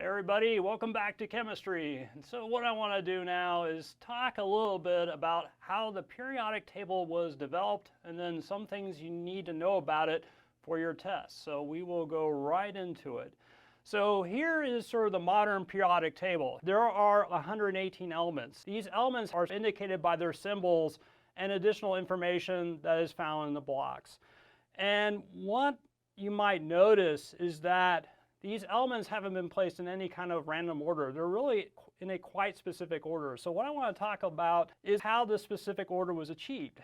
Hey everybody, welcome back to chemistry. And so what I want to do now is talk a little bit about how the periodic table was developed and then some things you need to know about it for your test. So we will go right into it. So here is sort of the modern periodic table. There are 118 elements. These elements are indicated by their symbols and additional information that is found in the blocks. And what you might notice is that these elements haven't been placed in any kind of random order. They're really in a quite specific order. So what I want to talk about is how this specific order was achieved.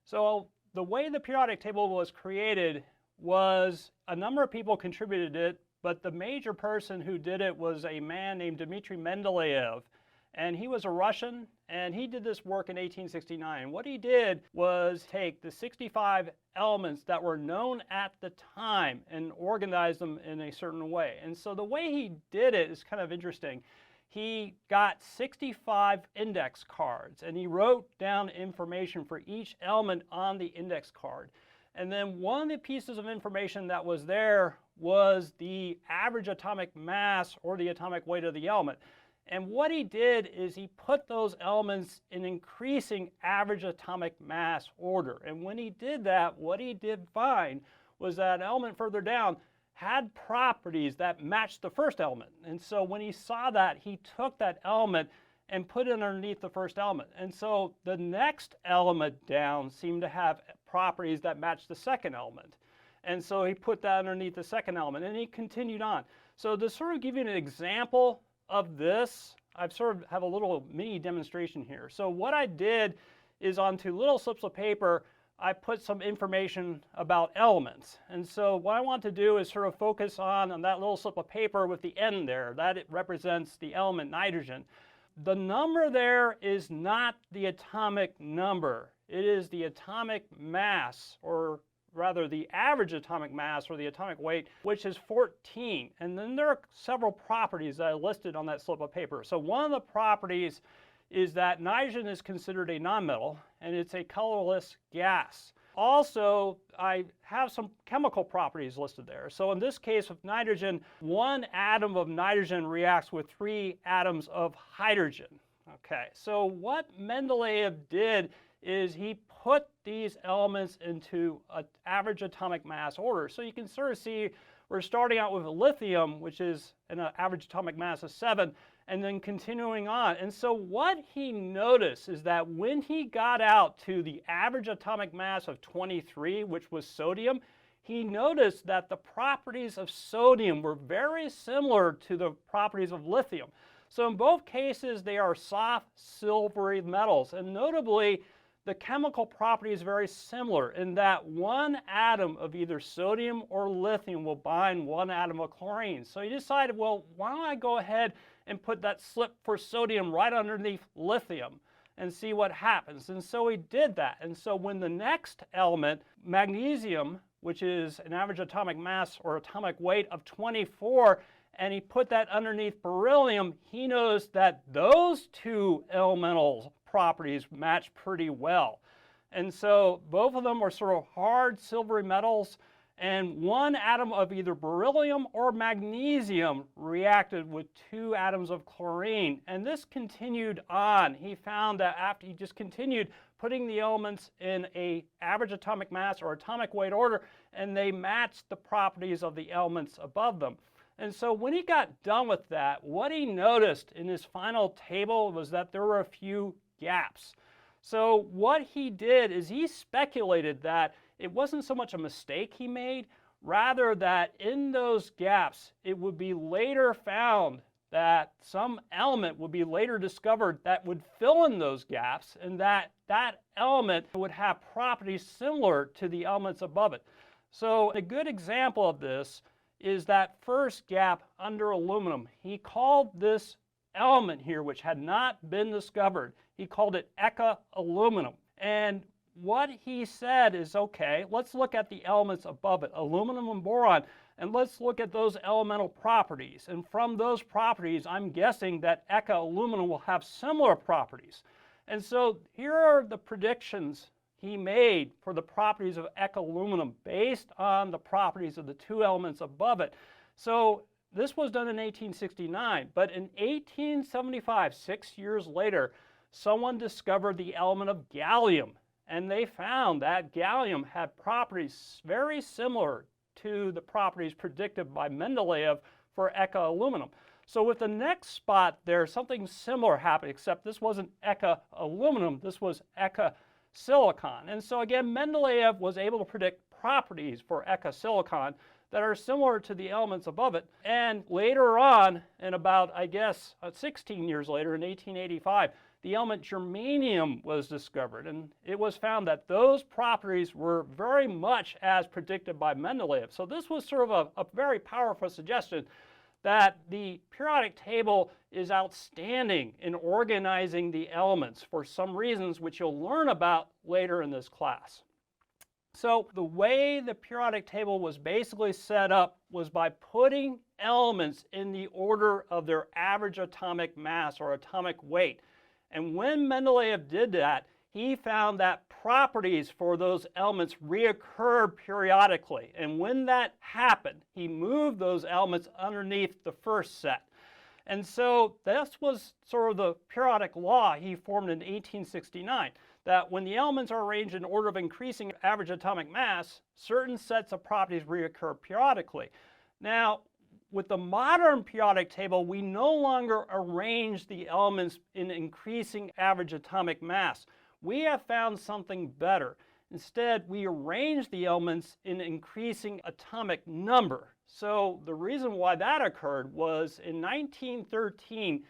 So the way the periodic table was created was a number of people contributed it, but the major person who did it was a man named Dmitry Mendeleev. And he was a Russian, and he did this work in 1869. What he did was take the 65 elements that were known at the time and organize them in a certain way. And so the way he did it is kind of interesting. He got 65 index cards, and he wrote down information for each element on the index card. And then one of the pieces of information that was there was the average atomic mass or the atomic weight of the element. And what he did is he put those elements in increasing average atomic mass order. And when he did that, what he did find was that an element further down had properties that matched the first element. And so when he saw that, he took that element and put it underneath the first element. And so the next element down seemed to have properties that matched the second element. And so he put that underneath the second element, and he continued on. So to sort of give you an example of this, I've sort of have a little mini demonstration here. So what I did is onto little slips of paper, I put some information about elements. And so what I want to do is sort of focus on that little slip of paper with the N there. That it represents the element nitrogen. The number there is not the atomic number. It is the atomic mass, or rather the average atomic mass or the atomic weight, which is 14. And then there are several properties that I listed on that slip of paper. So one of the properties is that nitrogen is considered a nonmetal, and it's a colorless gas. Also, I have some chemical properties listed there. So in this case of nitrogen, one atom of nitrogen reacts with 3 atoms of hydrogen. Okay, so what Mendeleev did is he put these elements into an average atomic mass order. So you can sort of see we're starting out with lithium, which is an average atomic mass of 7, and then continuing on. And so what he noticed is that when he got out to the average atomic mass of 23, which was sodium, he noticed that the properties of sodium were very similar to the properties of lithium. So in both cases, they are soft, silvery metals. And notably, the chemical property is very similar in that one atom of either sodium or lithium will bind one atom of chlorine. So he decided, well, why don't I go ahead and put that slip for sodium right underneath lithium and see what happens. And so he did that. And so when the next element, magnesium, which is an average atomic mass or atomic weight of 24, and he put that underneath beryllium, he noticed that those two elemental properties match pretty well. And so both of them are sort of hard silvery metals, and one atom of either beryllium or magnesium reacted with 2 atoms of chlorine. And this continued on. He found that after he just continued putting the elements in an average atomic mass or atomic weight order, and they matched the properties of the elements above them. And so when he got done with that, what he noticed in his final table was that there were a few gaps. So what he did is he speculated that it wasn't so much a mistake he made, rather that in those gaps it would be later found that some element would be later discovered that would fill in those gaps, and that that element would have properties similar to the elements above it. So a good example of this is that first gap under aluminum. He called this element here, which had not been discovered, he called it Eka aluminum. And what he said is, okay, let's look at the elements above it, aluminum and boron, and let's look at those elemental properties. And from those properties, I'm guessing that Eka aluminum will have similar properties. And so here are the predictions he made for the properties of Eka aluminum based on the properties of the 2 elements above it. So This was done in 1869, but in 1875, 6 years later, someone discovered the element of gallium, and they found that gallium had properties very similar to the properties predicted by Mendeleev for Eka aluminum. So with the next spot there, something similar happened, except this wasn't Eka aluminum, this was Eka silicon. And so again, Mendeleev was able to predict properties for Eka silicon that are similar to the elements above it. And later on, in about, I guess, 16 years later, in 1885, the element germanium was discovered. And it was found that those properties were very much as predicted by Mendeleev. So this was sort of a very powerful suggestion that the periodic table is outstanding in organizing the elements for some reasons which you'll learn about later in this class. So the way the periodic table was basically set up was by putting elements in the order of their average atomic mass or atomic weight. And when Mendeleev did that, he found that properties for those elements reoccurred periodically. And when that happened, he moved those elements underneath the first set. And so this was sort of the periodic law he formed in 1869, that when the elements are arranged in order of increasing average atomic mass, certain sets of properties reoccur periodically. Now, with the modern periodic table, we no longer arrange the elements in increasing average atomic mass. We have found something better. Instead, we arrange the elements in increasing atomic number. So the reason why that occurred was in 1913,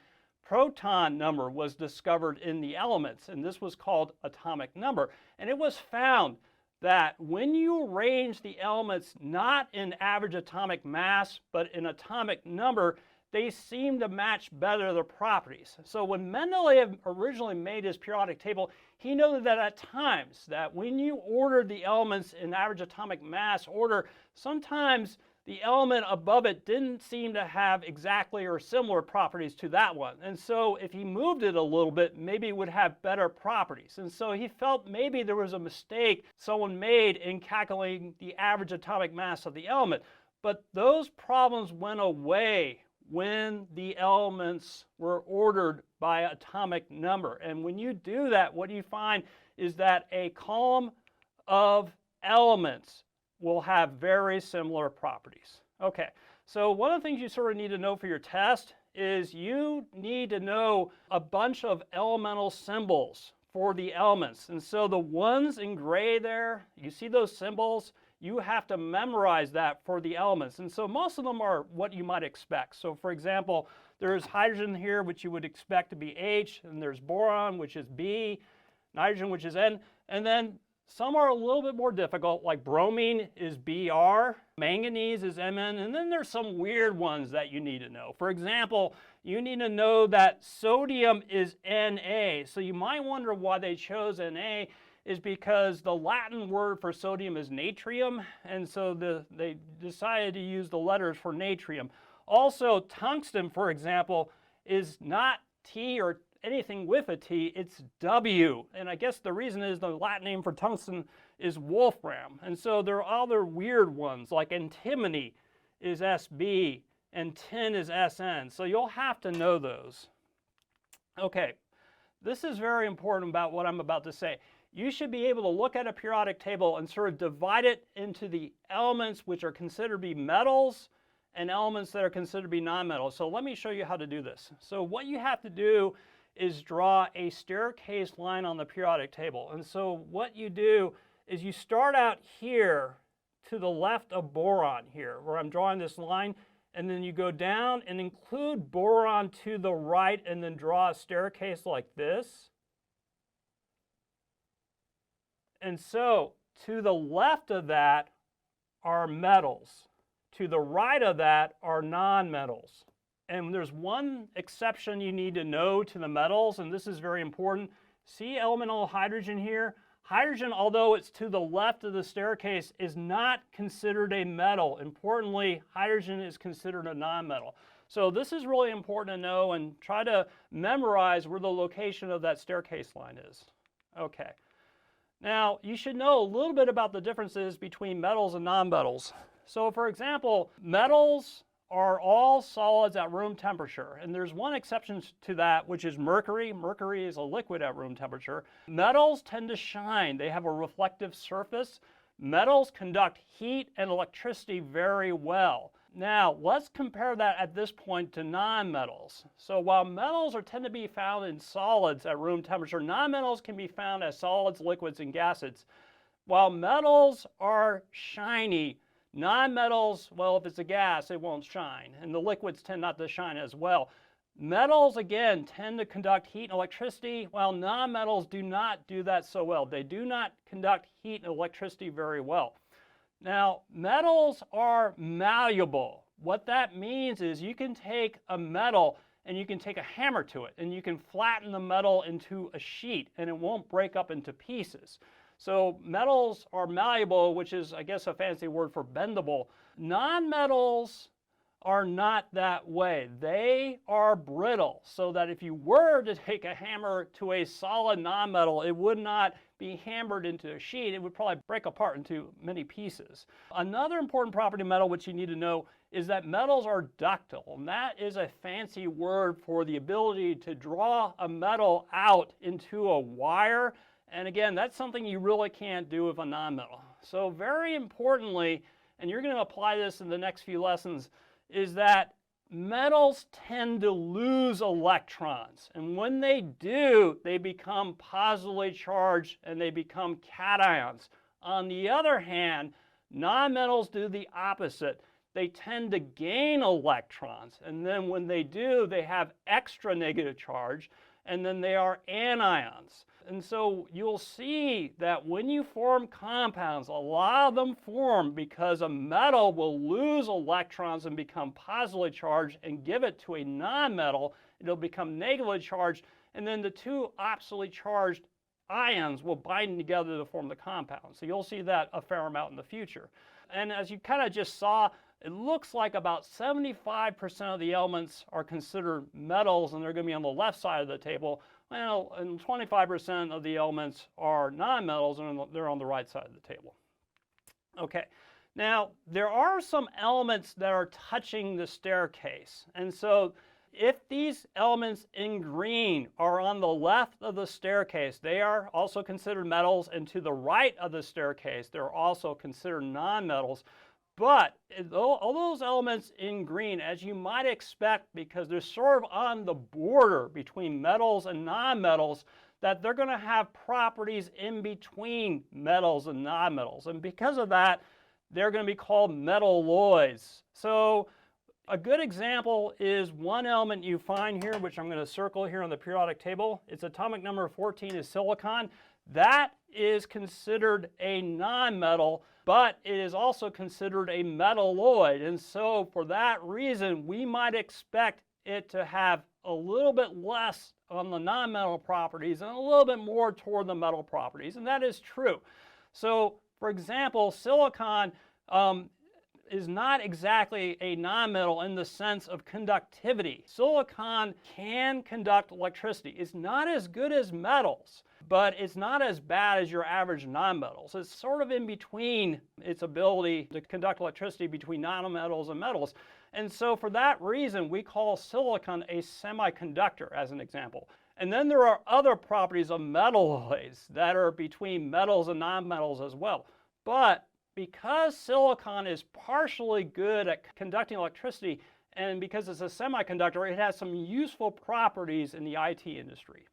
proton number was discovered in the elements, and this was called atomic number. And it was found that when you arrange the elements not in average atomic mass, but in atomic number, they seem to match better the properties. So when Mendeleev originally made his periodic table, he noted that at times that when you ordered the elements in average atomic mass order, sometimes the element above it didn't seem to have exactly or similar properties to that one. And so if he moved it a little bit, maybe it would have better properties. And so he felt maybe there was a mistake someone made in calculating the average atomic mass of the element. But those problems went away when the elements were ordered by atomic number. And when you do that, what you find is that a column of elements will have very similar properties. Okay, so one of the things you sort of need to know for your test is you need to know a bunch of elemental symbols for the elements. And so the ones in gray there, you see those symbols? You have to memorize that for the elements. And so most of them are what you might expect. So for example, there's hydrogen here, which you would expect to be H, and there's boron, which is B, nitrogen, which is N, and then some are a little bit more difficult, like bromine is Br, manganese is Mn, and then there's some weird ones that you need to know. For example, you need to know that sodium is Na. So you might wonder why they chose Na is because the Latin word for sodium is natrium, and so they decided to use the letters for natrium. Also, tungsten, for example, is not T or anything with a T, it's W. And I guess the reason is the Latin name for tungsten is wolfram. And so there are other weird ones, like antimony is SB and tin is SN. So you'll have to know those. Okay, this is very important about what I'm about to say. You should be able to look at a periodic table and sort of divide it into the elements which are considered to be metals and elements that are considered to be nonmetals. So let me show you how to do this. So what you have to do is draw a staircase line on the periodic table. And so what you do is you start out here to the left of boron here, where I'm drawing this line, and then you go down and include boron to the right and then draw a staircase like this. And so to the left of that are metals. To the right of that are nonmetals. And there's one exception you need to know to the metals, and this is very important. See elemental hydrogen here? Hydrogen, although it's to the left of the staircase, is not considered a metal. Importantly, hydrogen is considered a nonmetal. So this is really important to know, and try to memorize where the location of that staircase line is. Okay. Now, you should know a little bit about the differences between metals and nonmetals. So for example, metals are all solids at room temperature. And there's one exception to that, which is mercury. Mercury is a liquid at room temperature. Metals tend to shine. They have a reflective surface. Metals conduct heat and electricity very well. Now, let's compare that at this point to nonmetals. So while metals tend to be found in solids at room temperature, nonmetals can be found as solids, liquids, and gases. While metals are shiny, nonmetals, well, if it's a gas, it won't shine, and the liquids tend not to shine as well. Metals, again, tend to conduct heat and electricity, while nonmetals do not do that so well. They do not conduct heat and electricity very well. Now, metals are malleable. What that means is you can take a metal and you can take a hammer to it, and you can flatten the metal into a sheet, and it won't break up into pieces. So metals are malleable, which is, I guess, a fancy word for bendable. Nonmetals are not that way. They are brittle, so that if you were to take a hammer to a solid nonmetal, it would not be hammered into a sheet. It would probably break apart into many pieces. Another important property of metal which you need to know is that metals are ductile, and that is a fancy word for the ability to draw a metal out into a wire. And again, that's something you really can't do with a nonmetal. So very importantly, and you're going to apply this in the next few lessons, is that metals tend to lose electrons. And when they do, they become positively charged and they become cations. On the other hand, nonmetals do the opposite. They tend to gain electrons. And then when they do, they have extra negative charge, and then they are anions. And so you'll see that when you form compounds, a lot of them form because a metal will lose electrons and become positively charged, and give it to a nonmetal, it'll become negatively charged, and then the two oppositely charged ions will bind together to form the compound. So you'll see that a fair amount in the future. And as you kind of just saw, it looks like about 75% of the elements are considered metals, and they're going to be on the left side of the table. Well, and 25% of the elements are nonmetals, and they're on the right side of the table. Okay, now there are some elements that are touching the staircase. And so if these elements in green are on the left of the staircase, they are also considered metals, and to the right of the staircase, they're also considered nonmetals. But all those elements in green, as you might expect, because they're sort of on the border between metals and nonmetals, that they're going to have properties in between metals and nonmetals. And because of that, they're going to be called metalloids. So a good example is one element you find here, which I'm going to circle here on the periodic table. Its atomic number 14 is silicon. That is considered a nonmetal, but it is also considered a metalloid. And so for that reason, we might expect it to have a little bit less on the nonmetal properties and a little bit more toward the metal properties, and that is true. So for example, silicon is not exactly a nonmetal in the sense of conductivity. Silicon can conduct electricity. It's not as good as metals, but it's not as bad as your average nonmetals. It's sort of in between its ability to conduct electricity between nonmetals and metals. And so for that reason, we call silicon a semiconductor, as an example. And then there are other properties of metalloids that are between metals and nonmetals as well. But because silicon is partially good at conducting electricity, and because it's a semiconductor, it has some useful properties in the IT industry.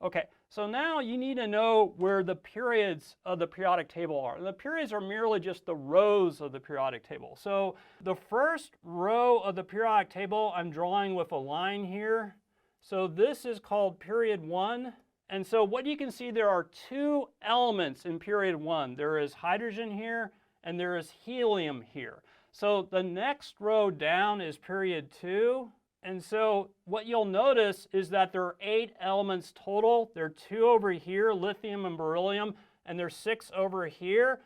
Okay, so now you need to know where the periods of the periodic table are. And the periods are merely just the rows of the periodic table. So the first row of the periodic table I'm drawing with a line here. So this is called period 1. And so what you can see, there are two elements in period 1. There is hydrogen here, and there is helium here. So the next row down is period 2. And so what you'll notice is that there are 8 elements total. There are 2 over here, lithium and beryllium, and there's 6 over here.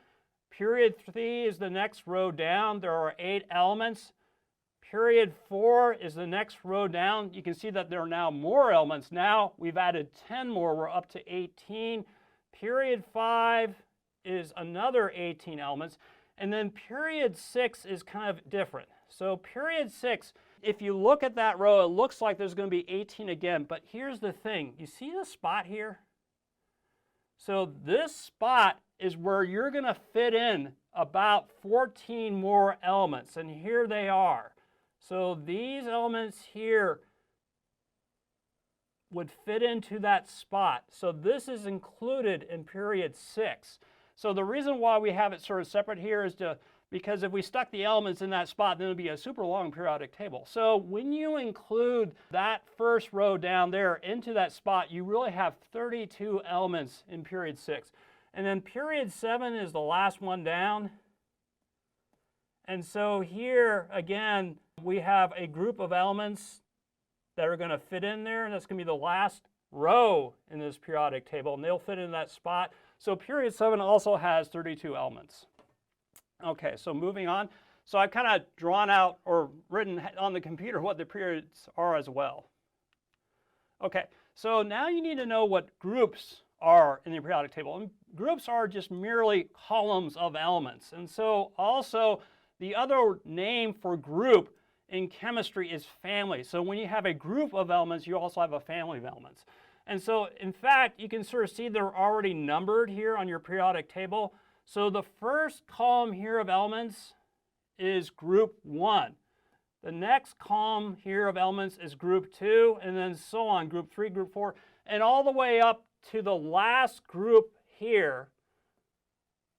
Period 3 is the next row down. There are 8 elements. Period 4 is the next row down. You can see that there are now more elements. Now we've added 10 more. We're up to 18. Period 5 is another 18 elements. And then period 6 is kind of different. So period 6, if you look at that row, it looks like there's going to be 18 again, but here's the thing. You see the spot here? So this spot is where you're going to fit in about 14 more elements, and here they are. So these elements here would fit into that spot. So this is included in period 6. So the reason why we have it sort of separate here is because if we stuck the elements in that spot, then it would be a super long periodic table. So when you include that first row down there into that spot, you really have 32 elements in period 6. And then period 7 is the last one down. And so here, again, we have a group of elements that are going to fit in there, and that's going to be the last row in this periodic table, and they'll fit in that spot. So period 7 also has 32 elements. Okay, so moving on. So I've kind of drawn out or written on the computer what the periods are as well. Okay, so now you need to know what groups are in the periodic table. And groups are just merely columns of elements. And so also the other name for group in chemistry is family. So when you have a group of elements, you also have a family of elements. And so in fact, you can sort of see they're already numbered here on your periodic table. So the first column here of elements is group 1. The next column here of elements is group 2, and then so on, group 3, group 4, and all the way up to the last group here.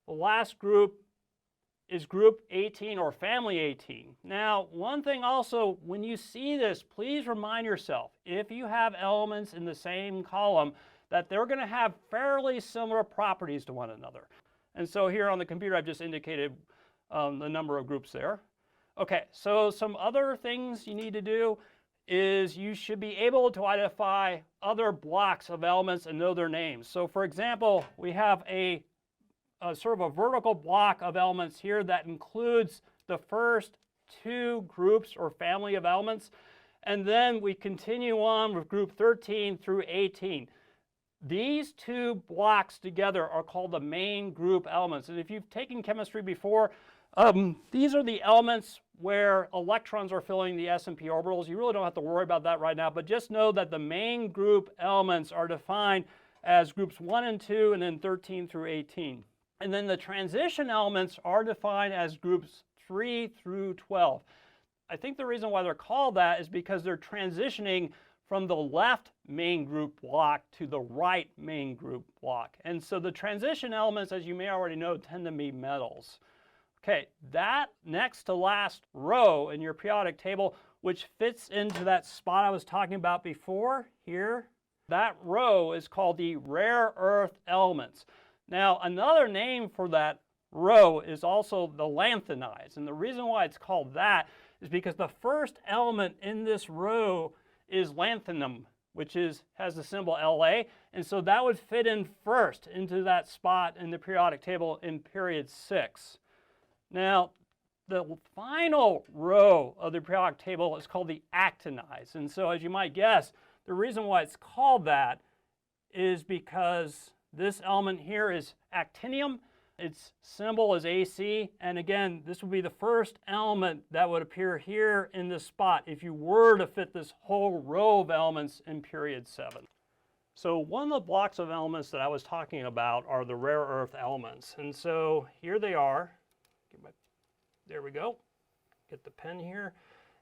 The last group is group 18 or family 18. Now, one thing also, when you see this, please remind yourself, if you have elements in the same column, that they're going to have fairly similar properties to one another. And so here on the computer, I've just indicated the number of groups there. Okay, so some other things you need to do is you should be able to identify other blocks of elements and know their names. So for example, we have a sort of a vertical block of elements here that includes the first 2 groups or family of elements. And then we continue on with group 13 through 18. These 2 blocks together are called the main group elements. And if you've taken chemistry before, these are the elements where electrons are filling the s and p orbitals. You really don't have to worry about that right now, but just know that the main group elements are defined as groups 1 and 2, and then 13 through 18. And then the transition elements are defined as groups 3 through 12. I think the reason why they're called that is because they're transitioning from the left main group block to the right main group block. And so the transition elements, as you may already know, tend to be metals. Okay, that next to last row in your periodic table, which fits into that spot I was talking about before here, that row is called the rare earth elements. Now, another name for that row is also the lanthanides. And the reason why it's called that is because the first element in this row is lanthanum, which has the symbol La. And so that would fit in first into that spot in the periodic table in period 6. Now, the final row of the periodic table is called the actinides. And so as you might guess, the reason why it's called that is because this element here is actinium. Its symbol is AC. And again, this would be the first element that would appear here in this spot if you were to fit this whole row of elements in period 7. So one of the blocks of elements that I was talking about are the rare earth elements. And so here they are. There we go. Get the pen here.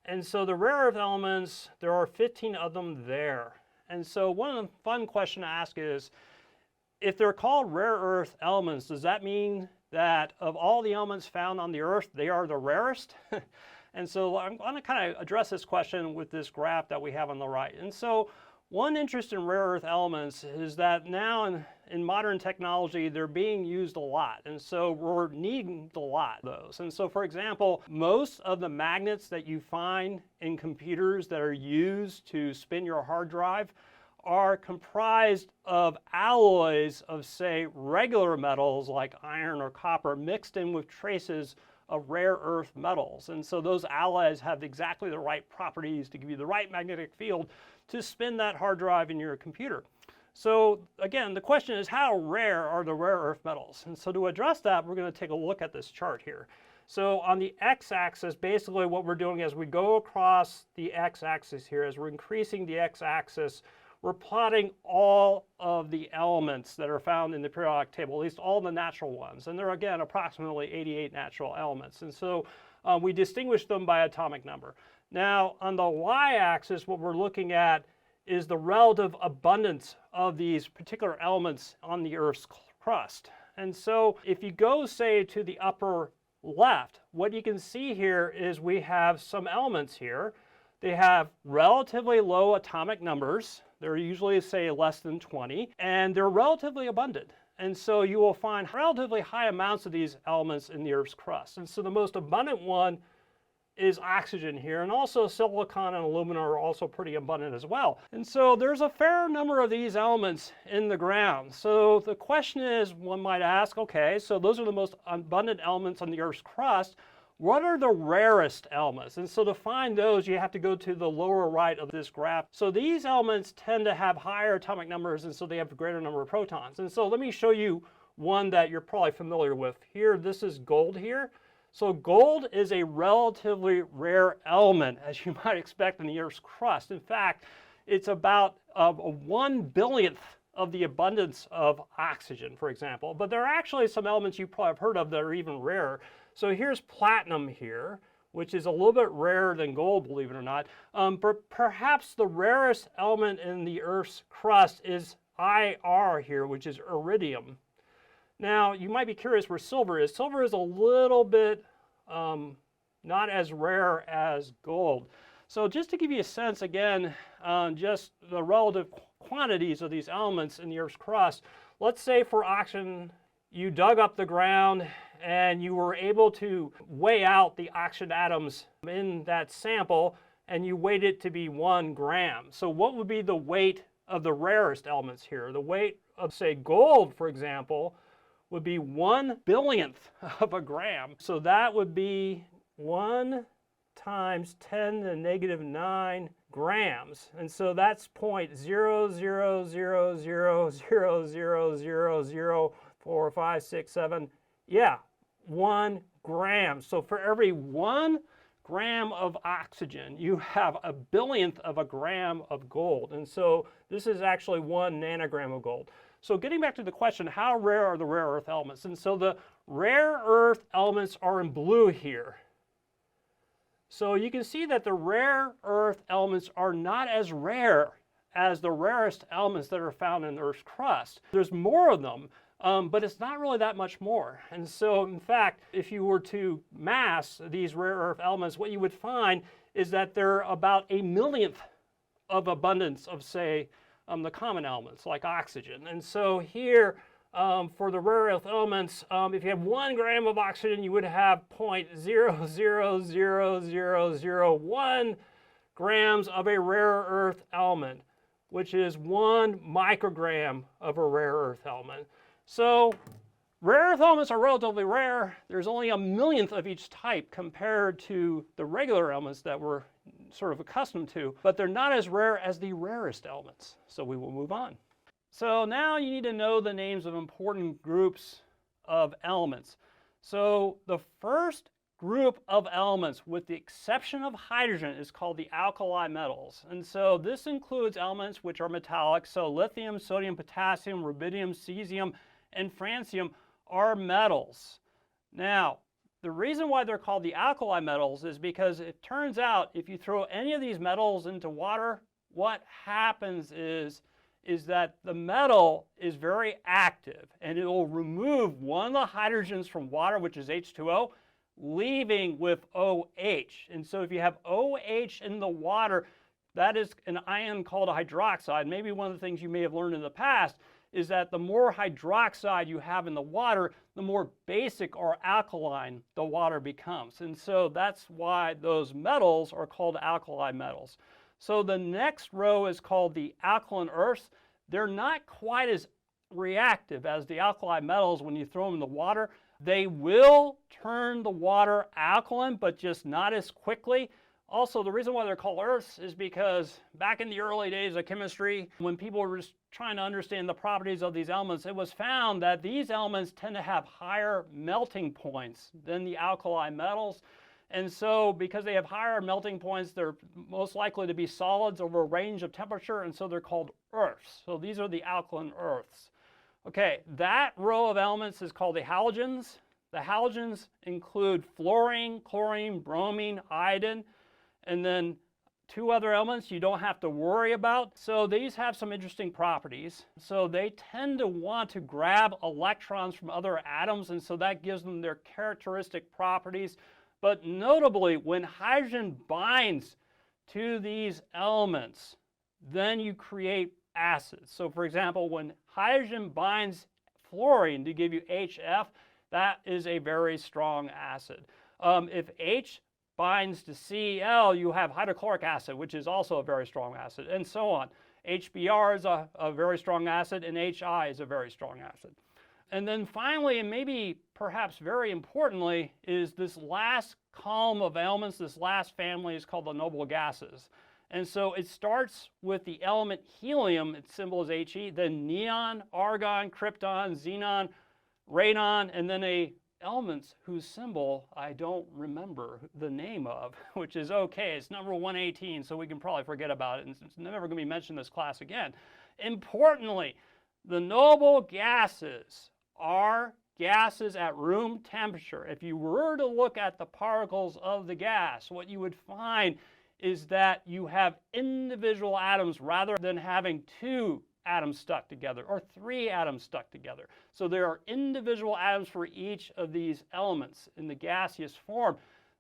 And so the rare earth elements, there are 15 of them there. And so one of the fun questions to ask is, if they're called rare earth elements, does that mean that of all the elements found on the Earth, they are the rarest? And so I'm going to kind of address this question with this graph that we have on the right. And so one interest in rare earth elements is that now in modern technology, they're being used a lot. And so we're needing a lot of those. And so for example, most of the magnets that you find in computers that are used to spin your hard drive are comprised of alloys of, say, regular metals like iron or copper mixed in with traces of rare earth metals. And so those alloys have exactly the right properties to give you the right magnetic field to spin that hard drive in your computer. So again, the question is, how rare are the rare earth metals? And so to address that, we're going to take a look at this chart here. So on the x-axis, basically what we're doing is we go across the x-axis here, as we're increasing the x-axis, we're plotting all of the elements that are found in the periodic table, at least all the natural ones. And there are, again, approximately 88 natural elements. And so we distinguish them by atomic number. Now, on the y-axis, what we're looking at is the relative abundance of these particular elements on the Earth's crust. And so if you go, say, to the upper left, what you can see here is we have some elements here. They have relatively low atomic numbers. They're usually, say, less than 20, and they're relatively abundant. And so you will find relatively high amounts of these elements in the Earth's crust. And so the most abundant one is oxygen here, and also silicon and aluminum are also pretty abundant as well. And so there's a fair number of these elements in the ground. So the question is, one might ask, okay, so those are the most abundant elements on the Earth's crust. What are the rarest elements? And so to find those, you have to go to the lower right of this graph. So these elements tend to have higher atomic numbers, and so they have a greater number of protons. And so let me show you one that you're probably familiar with. Here, this is gold here. So gold is a relatively rare element, as you might expect in the Earth's crust. In fact, it's about a 1/100000th of the abundance of oxygen, for example. But there are actually some elements you probably have heard of that are even rarer. So here's platinum here, which is a little bit rarer than gold, believe it or not. But perhaps the rarest element in the Earth's crust is IR here, which is iridium. Now, you might be curious where silver is. Silver is a little bit not as rare as gold. So just to give you a sense, again, just the relative quantities of these elements in the Earth's crust, let's say for oxygen, you dug up the ground and you were able to weigh out the oxygen atoms in that sample, and you weighed it to be 1 gram. So what would be the weight of the rarest elements here? The weight of, say, gold, for example, would be 1/10000000th of a gram. So that would be 1 times 10 to the negative 9 grams. And so that's 0.00000000045677. Yeah, 1 gram. So for every 1 gram of oxygen, you have 1/100000th of a gram of gold. And so this is actually 1 nanogram of gold. So getting back to the question, how rare are the rare earth elements? And so the rare earth elements are in blue here. So you can see that the rare earth elements are not as rare as the rarest elements that are found in the Earth's crust. There's more of them, but it's not really that much more. And so, in fact, if you were to mass these rare earth elements, what you would find is that they're about 1/1,000,000th of abundance of, say, the common elements like oxygen. And so here, for the rare earth elements, if you have 1 gram of oxygen, you would have 0.000001 grams of a rare earth element, which is 1 microgram of a rare earth element. So rare earth elements are relatively rare. There's only 1/1,000,000th of each type compared to the regular elements that we're sort of accustomed to, but they're not as rare as the rarest elements. So we will move on. So now you need to know the names of important groups of elements. So the first group of elements, with the exception of hydrogen, is called the alkali metals. And so this includes elements which are metallic. So lithium, sodium, potassium, rubidium, cesium, and francium are metals. Now, the reason why they're called the alkali metals is because it turns out if you throw any of these metals into water, what happens is that the metal is very active, and it will remove one of the hydrogens from water, which is H2O, leaving with OH. And so if you have OH in the water, that is an ion called a hydroxide. Maybe one of the things you may have learned in the past is that the more hydroxide you have in the water, the more basic or alkaline the water becomes. And so that's why those metals are called alkali metals. So the next row is called the alkaline earths. They're not quite as reactive as the alkali metals when you throw them in the water. They will turn the water alkaline, but just not as quickly. Also, the reason why they're called earths is because back in the early days of chemistry, when people were just trying to understand the properties of these elements, it was found that these elements tend to have higher melting points than the alkali metals. And so because they have higher melting points, they're most likely to be solids over a range of temperature, and so they're called earths. So these are the alkaline earths. Okay, that row of elements is called the halogens. The halogens include fluorine, chlorine, bromine, iodine, and then two other elements you don't have to worry about. So these have some interesting properties. So they tend to want to grab electrons from other atoms, and so that gives them their characteristic properties. But notably, when hydrogen binds to these elements, then you create acids. So for example, when hydrogen binds fluorine to give you HF, that is a very strong acid. If H binds to Cl, you have hydrochloric acid, which is also a very strong acid, and so on. HBr is a very strong acid, and HI is a very strong acid. And then finally, and maybe perhaps very importantly, is this last column of elements, this last family is called the noble gases. And so it starts with the element helium, its symbol is He, then neon, argon, krypton, xenon, radon, and then elements whose symbol I don't remember the name of, which is okay. It's number 118, so we can probably forget about it, and it's never going to be mentioned in this class again. Importantly, the noble gases are gases at room temperature. If you were to look at the particles of the gas, what you would find is that you have individual atoms rather than having two atoms stuck together or three atoms stuck together. So there are individual atoms for each of these elements in the gaseous form.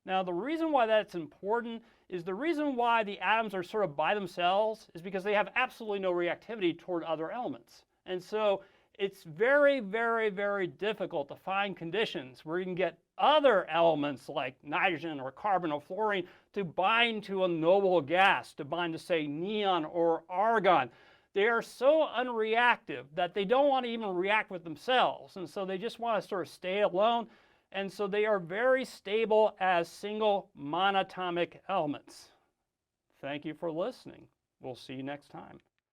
Now the reason why that's important is the reason why the atoms are sort of by themselves is because they have absolutely no reactivity toward other elements. And so it's very, very, very difficult to find conditions where you can get other elements like nitrogen or carbon or fluorine to bind to a noble gas, to bind to, say, neon or argon. They are so unreactive that they don't want to even react with themselves, and so they just want to sort of stay alone, and so they are very stable as single monatomic elements. Thank you for listening. We'll see you next time.